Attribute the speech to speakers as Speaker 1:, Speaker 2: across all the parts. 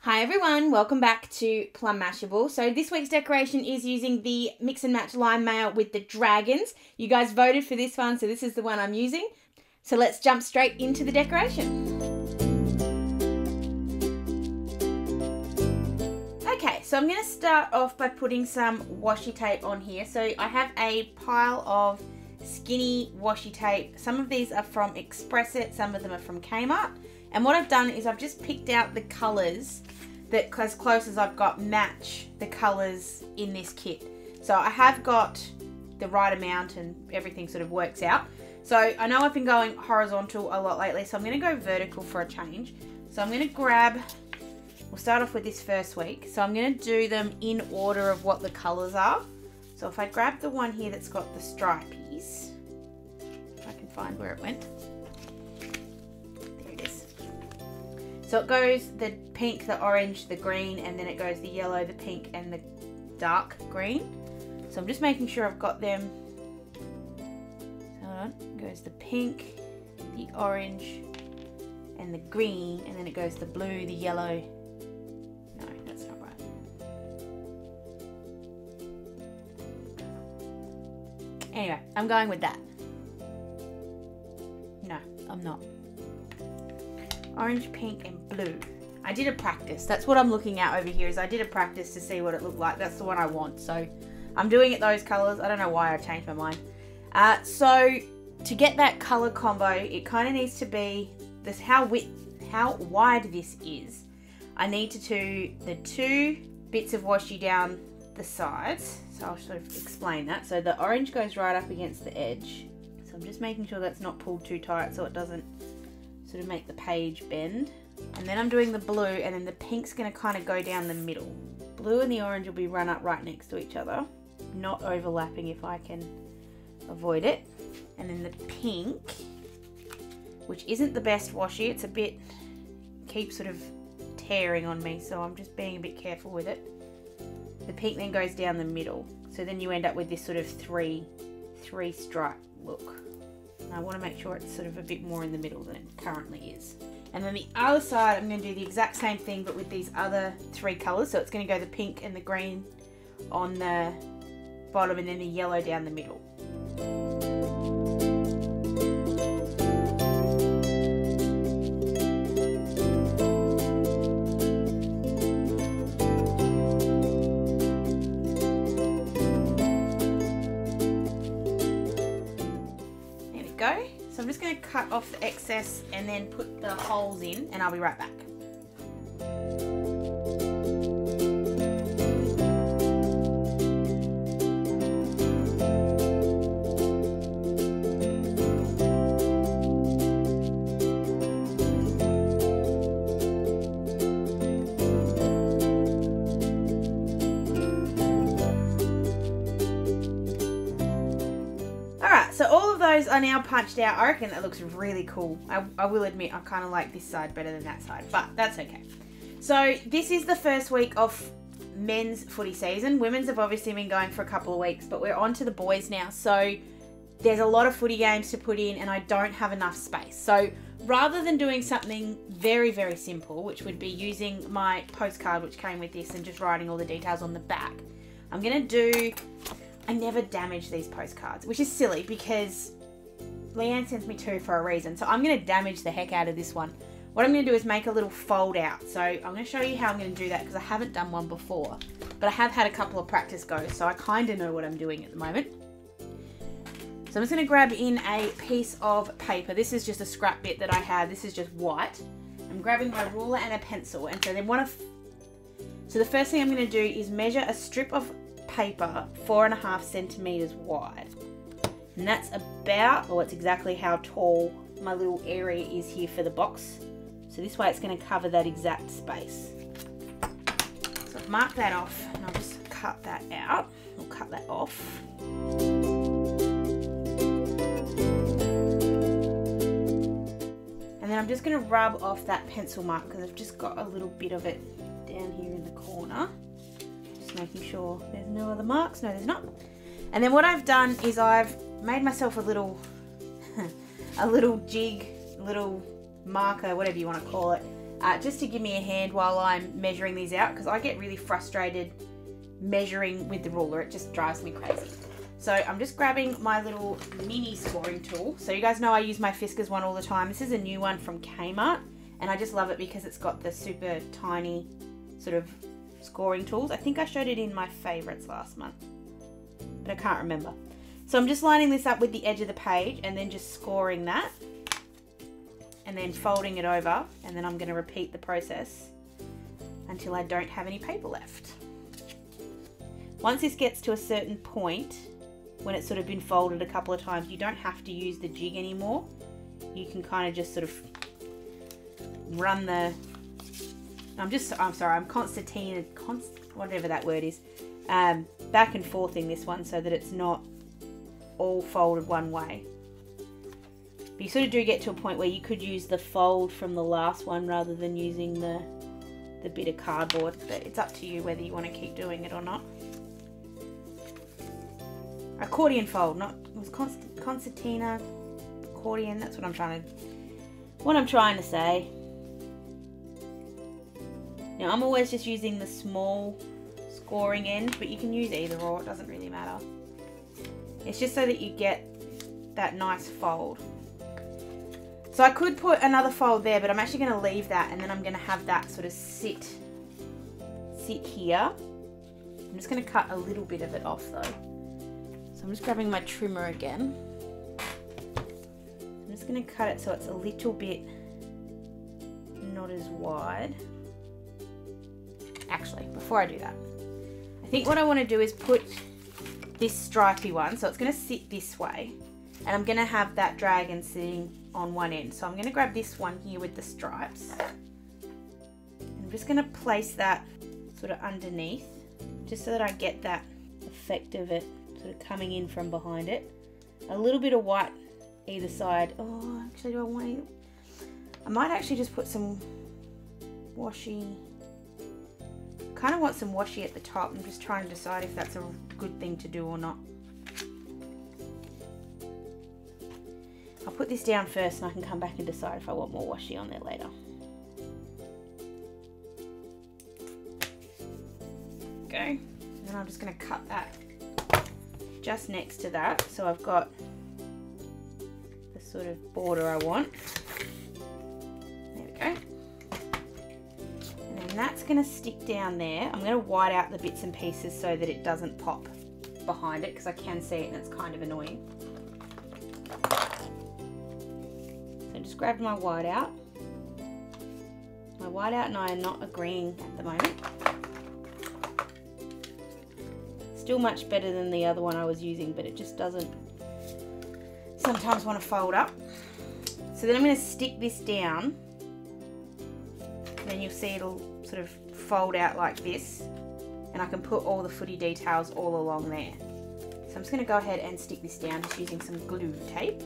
Speaker 1: Hi everyone, welcome back to Plum Mashable. So this week's decoration is using the mix and match lime mail with the dragons. You guys voted for this one, so this is the one I'm using. So let's jump straight into the decoration. Okay, so I'm going to start off by putting some washi tape on here. So I have a pile of skinny washi tape. Some of these are from Express It, some of them are from Kmart. And what I've done is I've just picked out the colours that, as close as I've got, match the colours in this kit. So I have got the right amount and everything sort of works out. So I know I've been going horizontal a lot lately, so I'm going to go vertical for a change. So I'm going to grab, we'll start off with this first week. So I'm going to do them in order of what the colours are. So if I grab the one here that's got the stripies, if I can find where it went. So it goes the pink, the orange, the green, and then it goes the yellow, the pink, and the dark green. So I'm just making sure I've got them. Hold on. It goes the pink, the orange, and the green, and then it goes the blue, the yellow. No, that's not right. Anyway, I'm going with that. No, I'm not. Orange, pink, and blue. I did a practice. That's what I'm looking at over here, is I did a practice to see what it looked like. That's the one I want. So I'm doing it those colors. I don't know why I changed my mind. So to get that color combo, it kind of needs to be this, how wide this is. I need to do the two bits of washi down the sides. So I'll sort of explain that. So the orange goes right up against the edge. So I'm just making sure that's not pulled too tight so it doesn't sort of make the page bend. And then I'm doing the blue, and then the pink's going to kind of go down the middle. Blue and the orange will be run up right next to each other, not overlapping if I can avoid it. And then the pink, which isn't the best washi, it's a bit, keeps sort of tearing on me, so I'm just being a bit careful with it. The pink then goes down the middle, so then you end up with this sort of three stripe look. I want to make sure it's sort of a bit more in the middle than it currently is. And then the other side, I'm going to do the exact same thing, but with these other three colours. So it's going to go the pink and the green on the bottom, and then the yellow down the middle. So I'm just going to cut off the excess and then put the holes in, and I'll be right back. So all of those are now punched out. I reckon that looks really cool. I will admit I kind of like this side better than that side, but that's okay. So this is the first week of men's footy season. Women's have obviously been going for a couple of weeks, but we're on to the boys now. So there's a lot of footy games to put in, and I don't have enough space. So rather than doing something very, very simple, which would be using my postcard, which came with this, and just writing all the details on the back, I'm going to do... I never damage these postcards, which is silly because Leanne sends me two for a reason. So I'm going to damage the heck out of this one. What I'm going to do is make a little fold out. So I'm going to show you how I'm going to do that because I haven't done one before. But I have had a couple of practice goes, so I kind of know what I'm doing at the moment. So I'm just going to grab in a piece of paper. This is just a scrap bit that I have. This is just white. I'm grabbing my ruler and a pencil. And so then so the first thing I'm going to do is measure a strip of paper 4.5 centimeters wide, and that's about, or it's exactly how tall my little area is here for the box. So this way it's going to cover that exact space. So I've marked that off, and I'll just cut that out, or cut that off. And then I'm just going to rub off that pencil mark because I've just got a little bit of it down here in the corner. Making sure there's no other marks. No, there's not. And then what I've done is I've made myself a little jig, little marker, whatever you want to call it, just to give me a hand while I'm measuring these out, because I get really frustrated measuring with the ruler. It just drives me crazy. So I'm just grabbing my little mini scoring tool. So you guys know I use my Fiskars one all the time. This is a new one from Kmart, and I just love it because it's got the super tiny sort of scoring tools. I think I showed it in my favorites last month, but I can't remember. So I'm just lining this up with the edge of the page and then just scoring that and then folding it over, and then I'm going to repeat the process until I don't have any paper left. Once this gets to a certain point, when it's sort of been folded a couple of times, you don't have to use the jig anymore. You can kind of just sort of run the, I'm sorry, I'm concertina, whatever that word is, back and forthing this one so that it's not all folded one way. But you sort of do get to a point where you could use the fold from the last one rather than using the bit of cardboard, but it's up to you whether you want to keep doing it or not. Accordion fold, not, it was concertina, accordion, that's what I'm trying to say. Now I'm always just using the small scoring end, but you can use either or, it doesn't really matter. It's just so that you get that nice fold. So I could put another fold there, but I'm actually going to leave that, and then I'm going to have that sort of sit here. I'm just going to cut a little bit of it off though. So I'm just grabbing my trimmer again. I'm just going to cut it so it's a little bit not as wide. Actually, before I do that, I think what I want to do is put this stripy one, so it's going to sit this way, and I'm going to have that dragon sitting on one end. So I'm going to grab this one here with the stripes. I'm just going to place that sort of underneath, just so that I get that effect of it sort of coming in from behind it. A little bit of white either side. Oh, actually, do I want to? I might actually just put some washi. Kind of want some washi at the top. I'm just trying to decide if that's a good thing to do or not. I'll put this down first and I can come back and decide if I want more washi on there later. Okay, and then I'm just going to cut that just next to that, so I've got the sort of border I want. There we go. And then that's going to stick down there. I'm going to white out the bits and pieces so that it doesn't pop behind it, because I can see it and it's kind of annoying. So I just grabbed my white out. My white out and I are not agreeing at the moment. Still much better than the other one I was using, but it just doesn't sometimes want to fold up. So then I'm going to stick this down, and then you'll see it'll sort of fold out like this, and I can put all the footy details all along there. So I'm just going to go ahead and stick this down just using some glue tape.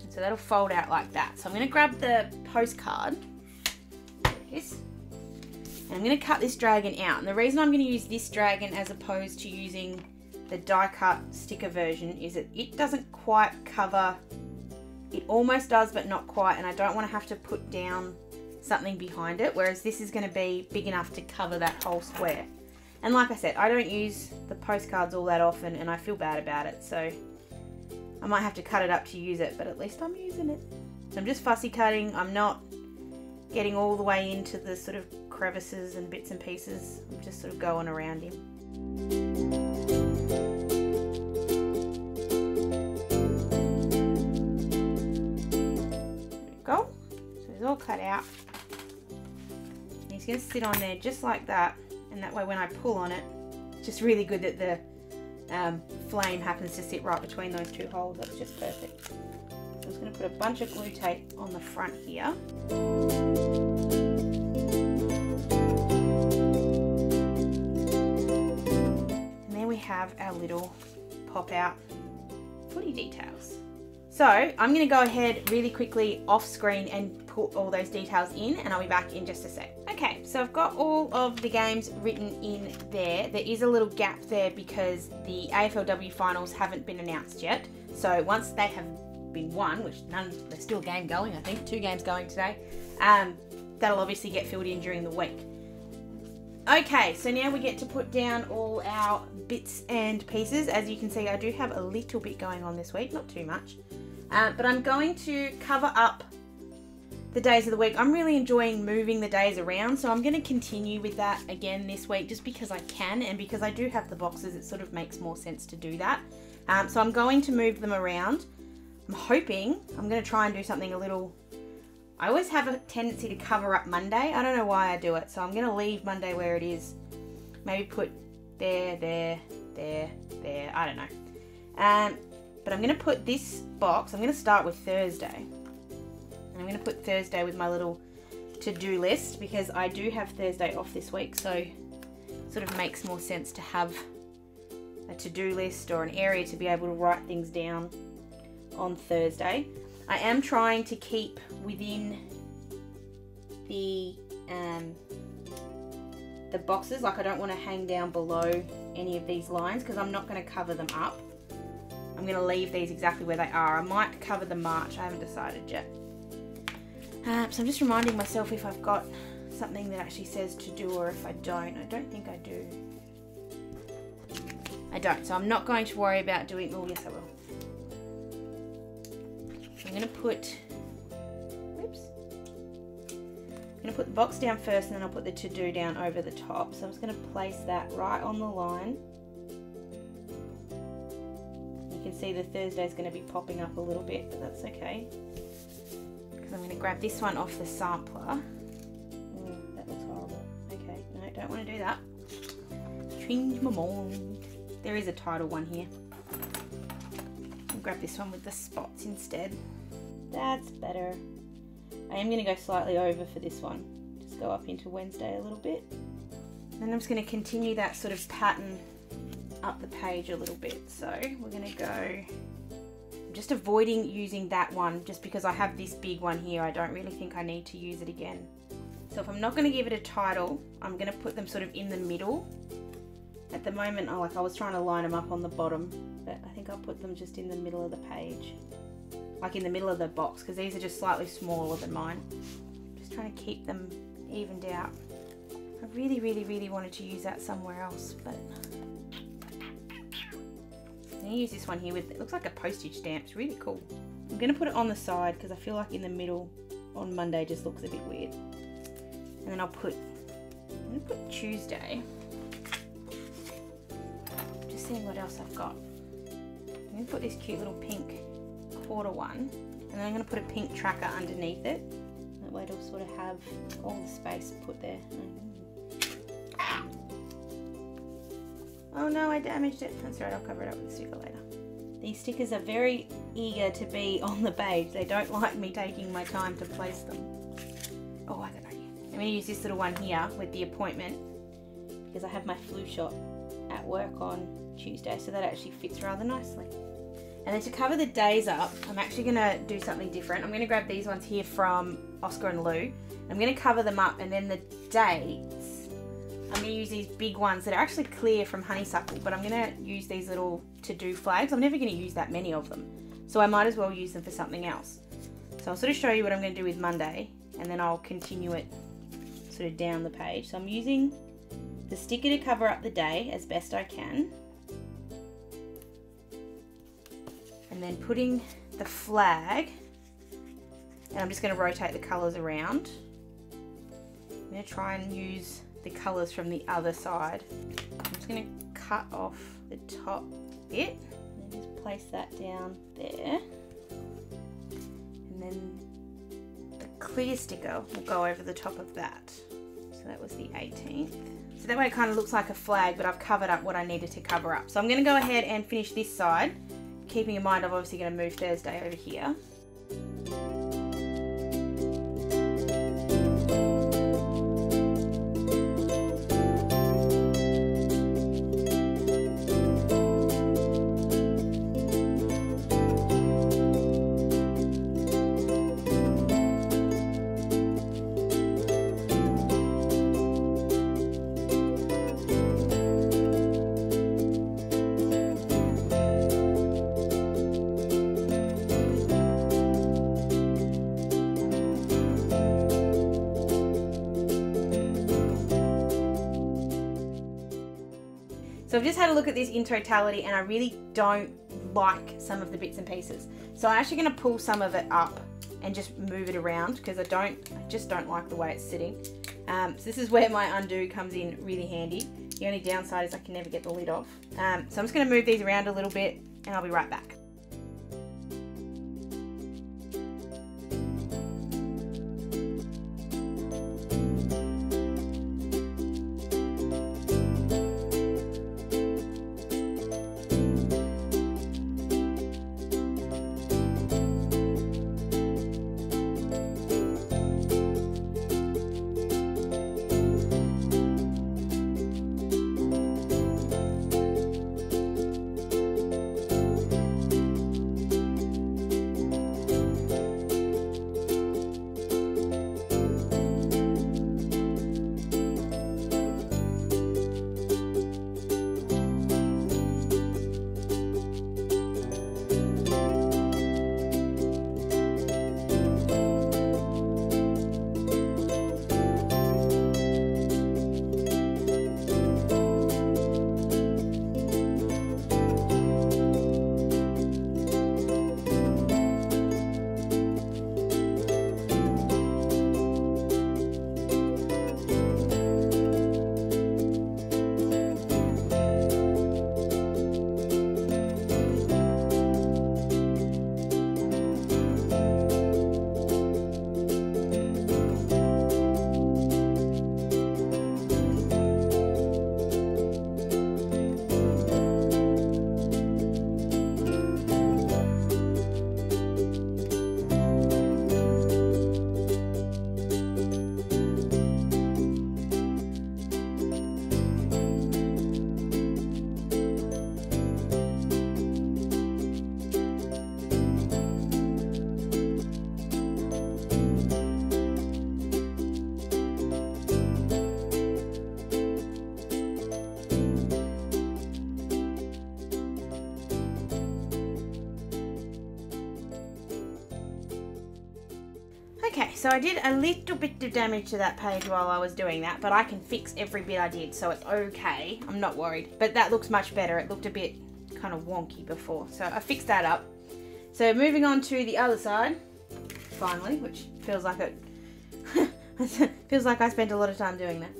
Speaker 1: So that'll fold out like that. So I'm going to grab the postcard, there it is, and I'm going to cut this dragon out. And the reason I'm going to use this dragon as opposed to using the die cut sticker version is that it doesn't quite cover, it almost does but not quite, and I don't want to have to put down something behind it, whereas this is going to be big enough to cover that whole square. And like I said, I don't use the postcards all that often and I feel bad about it, so I might have to cut it up to use it, but at least I'm using it. So I'm just fussy cutting. I'm not getting all the way into the sort of crevices and bits and pieces. I'm just sort of going around him. There we go. So he's all cut out. And he's going to sit on there just like that, and that way when I pull on it, it's just really good that the flame happens to sit right between those two holes. That's just perfect. So I'm just going to put a bunch of glue tape on the front here. And there we have our little pop out footy details. So I'm going to go ahead really quickly off screen and put all those details in, and I'll be back in just a sec. Okay, so I've got all of the games written in there. There is a little gap there because the AFLW finals haven't been announced yet. So once they have been won, which there's still a game going, I think 2 games going today, that'll obviously get filled in during the week. Okay, so now we get to put down all our bits and pieces. As you can see, I do have a little bit going on this week, not too much, but I'm going to cover up the days of the week. I'm really enjoying moving the days around, so I'm going to continue with that again this week just because I can, and because I do have the boxes, it sort of makes more sense to do that. So I'm going to move them around. I'm hoping, I'm going to try and do something a little, I always have a tendency to cover up Monday. I don't know why I do it, so I'm going to leave Monday where it is. Maybe put there, there, there, there, I don't know. But I'm going to put this box, I'm going to start with Thursday. And I'm going to put Thursday with my little to-do list because I do have Thursday off this week, so it sort of makes more sense to have a to-do list or an area to be able to write things down on Thursday. I am trying to keep within the boxes, like I don't want to hang down below any of these lines because I'm not going to cover them up. I'm going to leave these exactly where they are. I might cover the March, I haven't decided yet. So I'm just reminding myself if I've got something that actually says to do or if I don't. I don't think I do. I don't, so I'm not going to worry about doing, oh yes I will. I'm going to put, whoops. I'm going to put the box down first and then I'll put the to do down over the top. So I'm just going to place that right on the line. You can see the Thursday is going to be popping up a little bit, but that's okay. Because I'm going to grab this one off the sampler. That looks horrible. Okay, no, don't want to do that. Change my mind. There is a title one here. I'll grab this one with the spots instead. That's better. I am going to go slightly over for this one. Just go up into Wednesday a little bit. And I'm just going to continue that sort of pattern up the page a little bit. So we're going to go, I'm just avoiding using that one just because I have this big one here. I don't really think I need to use it again. So if I'm not going to give it a title, I'm going to put them sort of in the middle. At the moment, I was trying to line them up on the bottom, but I think I'll put them just in the middle of the page. Like in the middle of the box, because these are just slightly smaller than mine. Just trying to keep them evened out. I really, really, really wanted to use that somewhere else, but I'm going to use this one here with, it looks like a postage stamp. It's really cool. I'm going to put it on the side because I feel like in the middle on Monday just looks a bit weird. And then I'm going to put Tuesday. Just seeing what else I've got. I'm going to put this cute little pink quarter one, and then I'm going to put a pink tracker underneath it. That way it'll sort of have all the space put there. Oh no, I damaged it. That's right, I'll cover it up with a sticker later. These stickers are very eager to be on the page. They don't like me taking my time to place them. Oh, I got an idea. I'm going to use this little one here with the appointment because I have my flu shot at work on Tuesday, so that actually fits rather nicely. And then to cover the days up, I'm actually going to do something different. I'm going to grab these ones here from Oscar and Lou. I'm going to cover them up, and then the dates, I'm going to use these big ones that are actually clear from Honeysuckle, but I'm going to use these little to-do flags. I'm never going to use that many of them, so I might as well use them for something else. So I'll sort of show you what I'm going to do with Monday, and then I'll continue it sort of down the page. So I'm using the sticker to cover up the day as best I can. And then putting the flag, and I'm just going to rotate the colours around. I'm going to try and use the colours from the other side. I'm just going to cut off the top bit and just place that down there. And then the clear sticker will go over the top of that. So that was the 18th. So that way it kind of looks like a flag, but I've covered up what I needed to cover up. So I'm going to go ahead and finish this side, keeping in mind I'm obviously going to move Thursday over here. So I've just had a look at this in totality and I really don't like some of the bits and pieces. So I'm actually going to pull some of it up and just move it around because I just don't like the way it's sitting. So this is where my undo comes in really handy. The only downside is I can never get the lid off. So I'm just going to move these around a little bit and I'll be right back. Okay, so I did a little bit of damage to that page while I was doing that, but I can fix every bit I did, so it's okay. I'm not worried. But that looks much better. It looked a bit kind of wonky before, so I fixed that up. So moving on to the other side, finally, which feels like it feels like I spent a lot of time doing that.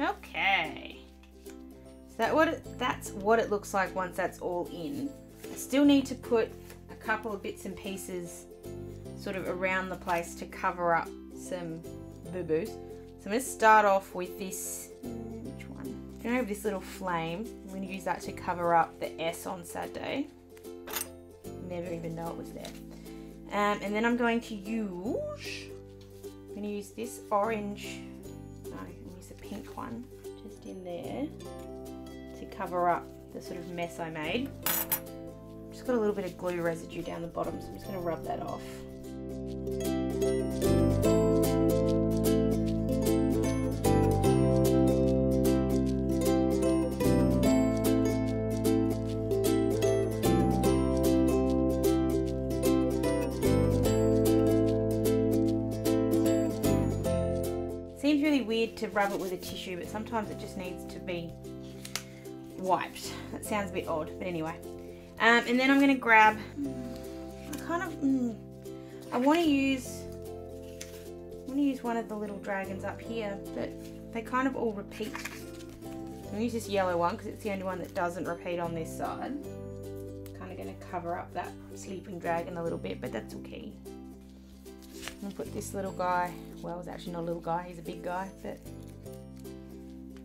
Speaker 1: Okay, so that's what it looks like once that's all in. I still need to put a couple of bits and pieces sort of around the place to cover up some boo-boos. So I'm going to start off with this, which one? I'm going to have this little flame. I'm going to use that to cover up the S on Saturday. Never even know it was there. And then I'm going to use this orange, no, I'll use the pink one just in there to cover up the sort of mess I made. Just got a little bit of glue residue down the bottom, so I'm just going to rub that off. Seems really weird to rub it with a tissue, but sometimes it just needs to be wiped. That sounds a bit odd, but anyway. And then I'm going to grab, I want to use one of the little dragons up here, but they kind of all repeat. I'm going to use this yellow one because it's the only one that doesn't repeat on this side. Kind of going to cover up that sleeping dragon a little bit, but that's okay. I'm going to put this little guy, well, it's actually not a little guy, he's a big guy, but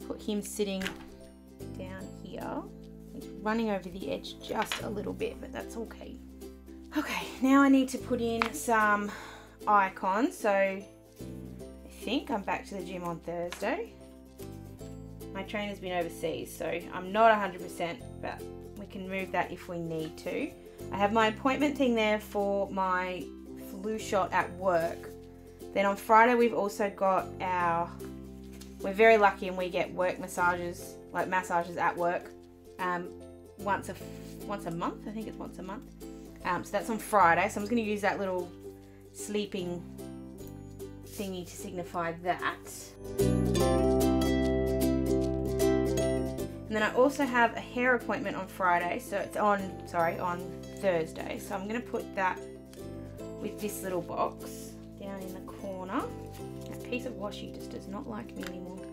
Speaker 1: put him sitting down here. He's running over the edge just a little bit, but that's okay. Okay, now I need to put in some icons. So I think I'm back to the gym on Thursday. My trainer's been overseas, so I'm not 100%, but we can move that if we need to. I have my appointment thing there for my flu shot at work. Then on Friday we've also got we're very lucky and we get work massages, like massages at work, once a month. I think it's once a month. So that's on Friday. So I'm just going to use that little sleeping thingy to signify that. And then I also have a hair appointment on Friday. So it's on Thursday. So I'm going to put that with this little box down in the corner. That piece of washi just does not like me anymore.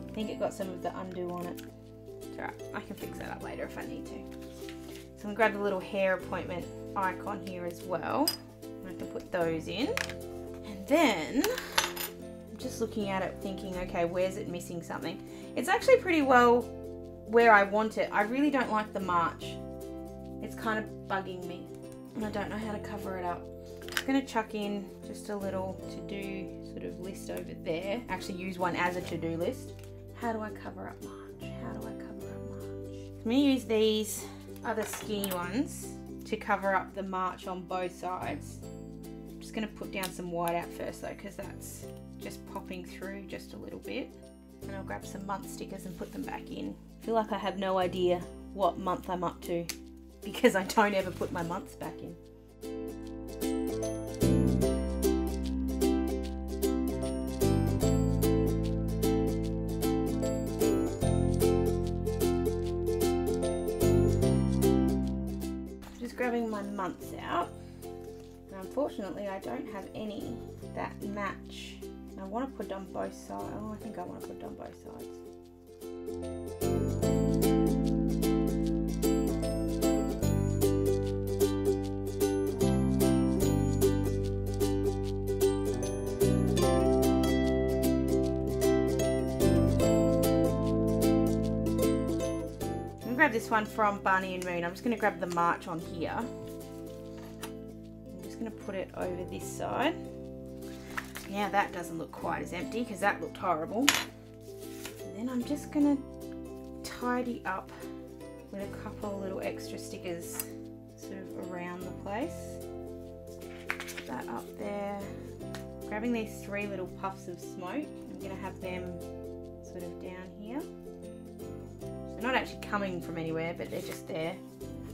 Speaker 1: I think it got some of the undo on it. It's alright, I can fix that up later if I need to. So I'm going to grab the little hair appointment icon here as well. I can put those in. And then I'm just looking at it thinking, okay, where's it missing something? It's actually pretty well where I want it. I really don't like the march. It's kind of bugging me and I don't know how to cover it up. I'm going to chuck in just a little to-do sort of list over there. Actually use one as a to-do list. How do I cover up march? How do I cover up march? I'm going to use these other skinny ones to cover up the march on both sides. I'm just going to put down some white out first though, because that's just popping through just a little bit. And I'll grab some month stickers and put them back in. I feel like I have no idea what month I'm up to because I don't ever put my months back in. Grabbing my months out, and unfortunately I don't have any that match. And I want to put it on both sides. Oh, I think I want to put it on both sides. Grab this one from Barney and Moon. I'm just going to grab the march on here. I'm just going to put it over this side. Now that doesn't look quite as empty because that looked horrible. And then I'm just going to tidy up with a couple of little extra stickers sort of around the place. Put that up there. Grabbing these 3 little puffs of smoke. I'm going to have them sort of down here. They're not actually coming from anywhere, but they're just there.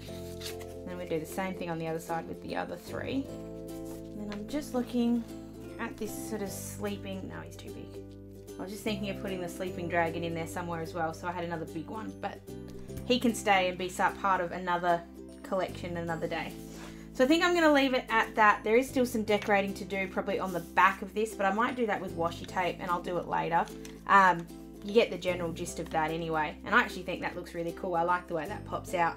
Speaker 1: And then we do the same thing on the other side with the other 3. And then I'm just looking at this sort of sleeping, no, he's too big. I was just thinking of putting the sleeping dragon in there somewhere as well, so I had another big one, but he can stay and be part of another collection another day. So I think I'm going to leave it at that. There is still some decorating to do probably on the back of this, but I might do that with washi tape and I'll do it later. You get the general gist of that anyway, and I actually think that looks really cool. I like the way that pops out.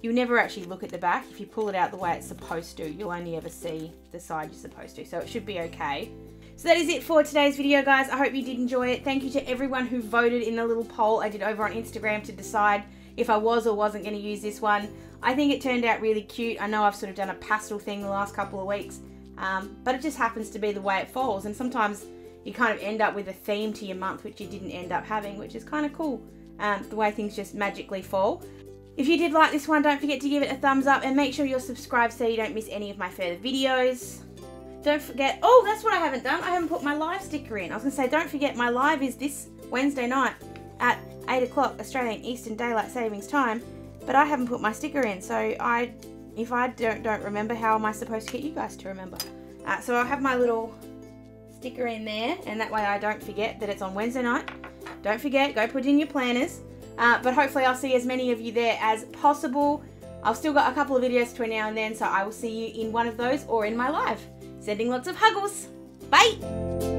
Speaker 1: You'll never actually look at the back. If you pull it out the way it's supposed to, you'll only ever see the side you're supposed to, so it should be okay. So that is it for today's video, guys. I hope you did enjoy it. Thank you to everyone who voted in the little poll I did over on Instagram to decide if I was or wasn't going to use this one. I think it turned out really cute. I know I've sort of done a pastel thing the last couple of weeks, but it just happens to be the way it falls, and sometimes you kind of end up with a theme to your month which you didn't end up having, which is kind of cool, the way things just magically fall. If you did like this one, don't forget to give it a thumbs up and make sure you're subscribed so you don't miss any of my further videos. Don't forget, oh, that's what I haven't done. I haven't put my live sticker in. I was going to say, don't forget my live is this Wednesday night at 8 o'clock Australian Eastern Daylight Savings Time, but I haven't put my sticker in, so if I don't remember, how am I supposed to get you guys to remember? So I'll have my little sticker in there, and that way I don't forget that it's on Wednesday night. Don't forget, go put it in your planners. But hopefully I'll see as many of you there as possible. I've still got a couple of videos between now and then, so I will see you in one of those or in my live. Sending lots of huggles. Bye!